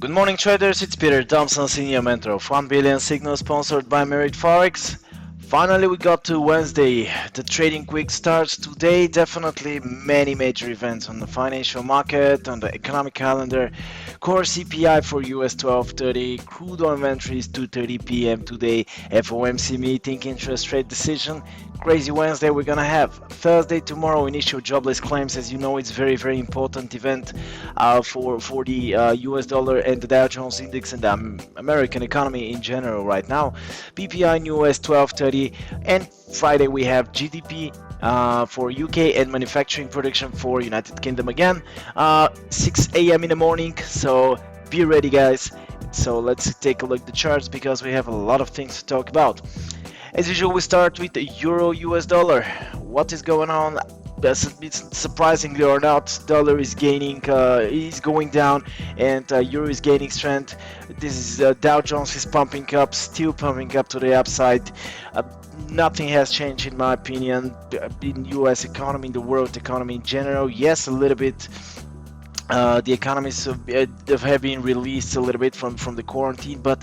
Good morning traders, it's Peter Thompson, Senior Mentor of 1 Billion Signal, sponsored by Merit Forex. Finally we got to Wednesday. The trading week starts today. Definitely many major events on the financial market, on the economic calendar. Core CPI for US 12:30, crude oil inventories 2:30 p.m. today, FOMC meeting, interest rate decision. Crazy Wednesday we're gonna have. Thursday, tomorrow, initial jobless claims. As you know, it's very important event for the US dollar and the Dow Jones Index and the American economy in general right now. PPI in US 12:30, and Friday we have GDP for UK and manufacturing production for United Kingdom again, 6 a.m. in the morning, so be ready guys. So let's take a look at the charts because we have a lot of things to talk about. As usual, we start with the Euro US dollar. What is going on? Surprisingly or not, dollar is gaining, is going down, and euro is gaining strength. This is Dow Jones is pumping up, still pumping up to the upside. Nothing has changed in my opinion in US economy, in the world economy in general. Yes, a little bit. The economies have been released a little bit from the quarantine, but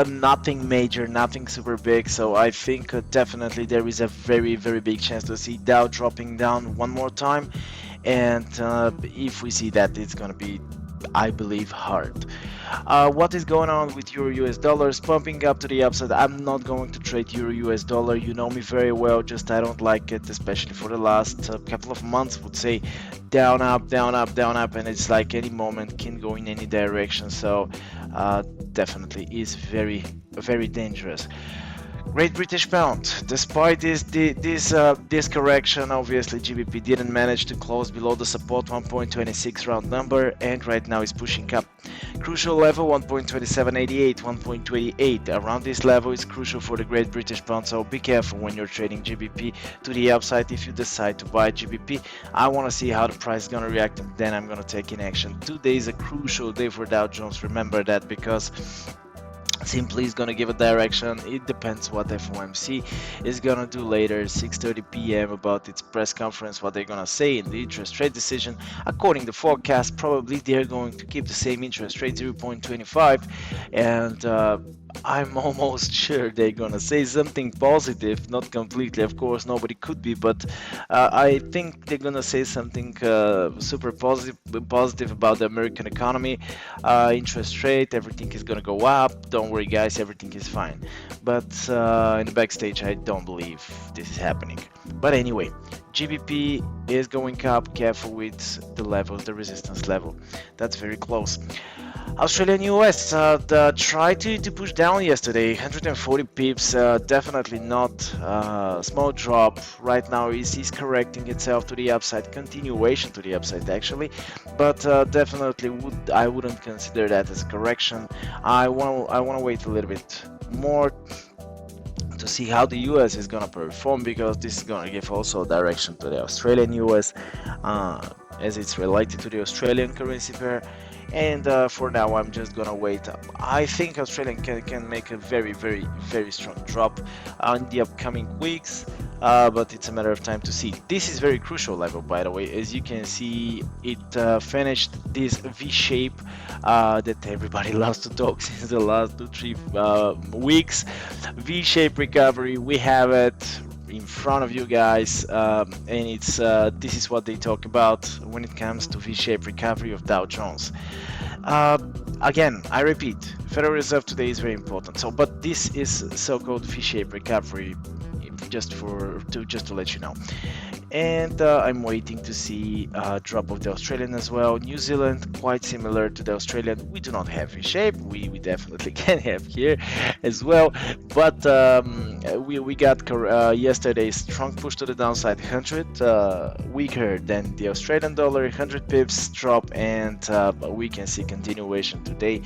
nothing major, nothing super big. So I think definitely there is a very big chance to see Dow dropping down one more time, and if we see that, it's gonna be, I believe, hard. What is going on with Euro US dollars? Pumping up to the upside. I'm not going to trade Euro US dollar. You know me very well. Just I don't like it, especially for the last couple of months. Would say down, up, down, up, down, up, and it's like any moment can go in any direction. So definitely is very dangerous. Great British Pound. Despite this correction, obviously GBP didn't manage to close below the support 1.26 round number, and right now is pushing up. Crucial level 1.2788, 1.28. Around this level is crucial for the Great British Pound, so be careful when you're trading GBP to the upside. If you decide to buy GBP, I want to see how the price is going to react, and then I'm going to take in action. Today is a crucial day for Dow Jones. Remember that, because simply is going to give a direction. It depends what FOMC is going to do later, 6:30 p.m. about its press conference, what they're going to say in the interest rate decision. According to forecast, probably they're going to keep the same interest rate, 0.25, and I'm almost sure they're gonna say something positive, not completely, of course, nobody could be, but I think they're gonna say something super positive about the American economy, interest rate, everything is gonna go up. Don't worry guys, everything is fine. But in the backstage, I don't believe this is happening. But anyway, GBP is going up. Careful with the levels, the resistance level, that's very close. Australian US tried to push down yesterday, 140 pips, definitely not small drop. Right now is correcting itself to the upside, continuation to the upside actually, but definitely I wouldn't consider that as a correction. I want to wait a little bit more to see how the US is gonna perform, because this is gonna give also direction to the Australian US as it's related to the Australian currency pair. And for now I'm just gonna wait. I think Australian can make a very strong drop in the upcoming weeks, but it's a matter of time to see. This is very crucial level, by the way. As you can see, it finished this V shape that everybody loves to talk since the last 2-3 weeks. V shape recovery, we have it in front of you guys, and it's this is what they talk about when it comes to V-shaped recovery of Dow Jones. Again, I repeat, Federal Reserve today is very important. So, but this is so-called V-shaped recovery, just to let you know. And I'm waiting to see a drop of the Australian as well. New Zealand, quite similar to the Australian. We do not have V-shape. We definitely can have here as well. But we got yesterday's strong push to the downside, 100, weaker than the Australian dollar, 100 pips drop, and we can see continuation today.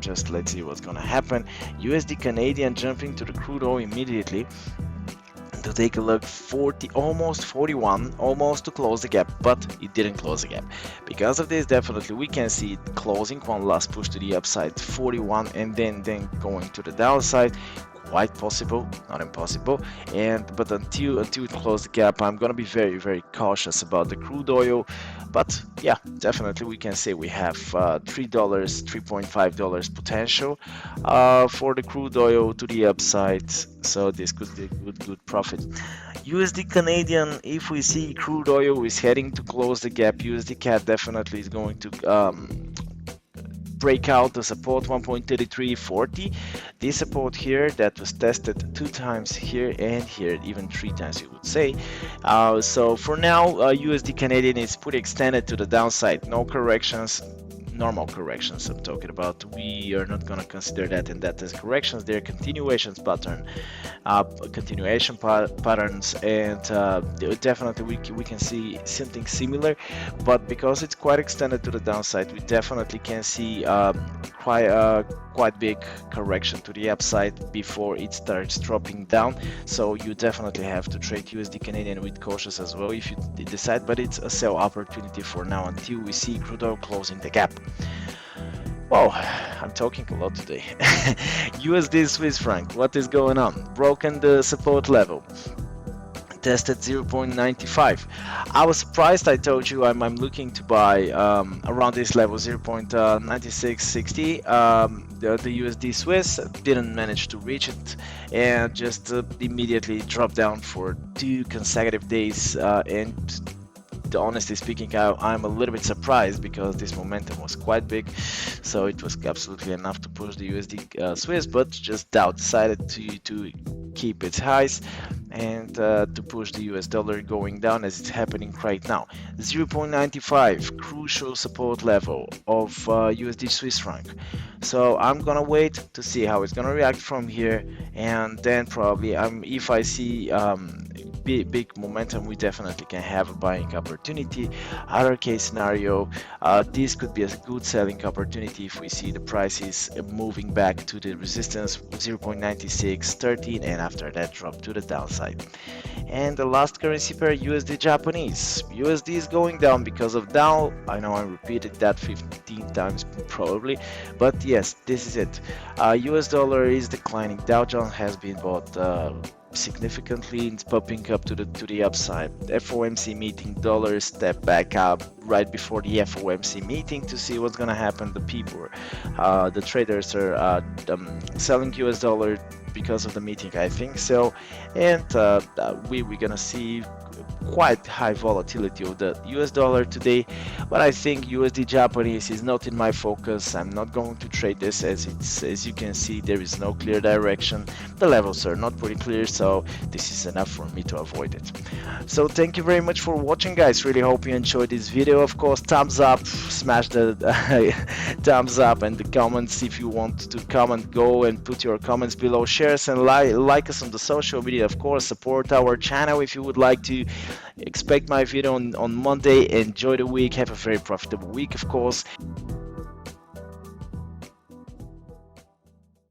Just let's see what's gonna happen. USD Canadian jumping to the crude oil immediately. To take a look, 40, almost 41, almost to close the gap, but it didn't close the gap. Because of this, definitely we can see it closing, one last push to the upside, 41, and then going to the downside. quite possible, not impossible. But until it closes the gap, I'm gonna be very cautious about the crude oil. But yeah, definitely we can say we have $3.5 potential for the crude oil to the upside. So this could be a good profit. USD Canadian, if we see crude oil is heading to close the gap, USDCAD definitely is going to break out the support 1.3340. This support here that was tested 2 times here and here, even 3 times you would say. So for now, USD Canadian is pretty extended to the downside. No corrections, normal corrections I'm talking about. We are not going to consider that in that as corrections. They're continuation patterns, and definitely we can see something similar, but because it's quite extended to the downside, we definitely can see quite big correction to the upside before it starts dropping down. So you definitely have to trade USD Canadian with cautious as well if you decide, but it's a sell opportunity for now until we see crude oil closing the gap. Whoa, I'm talking a lot today. USD Swiss franc, what is going on? Broken the support level. Tested 0.95. I was surprised. I told you I'm looking to buy around this level, 0.9660. The USD Swiss didn't manage to reach it and just immediately dropped down for 2 consecutive days, and honestly speaking, I'm a little bit surprised because this momentum was quite big, so it was absolutely enough to push the USD Swiss, but just Dow decided to keep its highs and to push the US dollar going down as it's happening right now. 0.95 crucial support level of USD Swiss franc. So I'm gonna wait to see how it's gonna react from here, and then probably if I see big momentum, we definitely can have a buying opportunity. Other case scenario, this could be a good selling opportunity if we see the prices moving back to the resistance 0.9613, and after that drop to the downside. And the last currency pair, USD Japanese. USD is going down because of Dow. I know I repeated that 15 times probably, but yes, this is it. US dollar is declining. Dow Jones has been bought significantly. It's popping up to the upside. FOMC meeting, dollar step back up right before the FOMC meeting to see what's gonna happen. The people, the traders are selling US dollar because of the meeting, I think so, and we're gonna see quite high volatility of the US dollar today, but I think USD Japanese is not in my focus. I'm not going to trade this as you can see there is no clear direction. The levels are not pretty clear, so this is enough for me to avoid it. So thank you very much for watching, guys. Really hope you enjoyed this video. Of course, thumbs up, smash the thumbs up, and the comments if you want to comment, go and put your comments below. Share us and like us on the social media. Of course, support our channel if you would like to. Expect my video on Monday. Enjoy the week. Have a very profitable week, of course.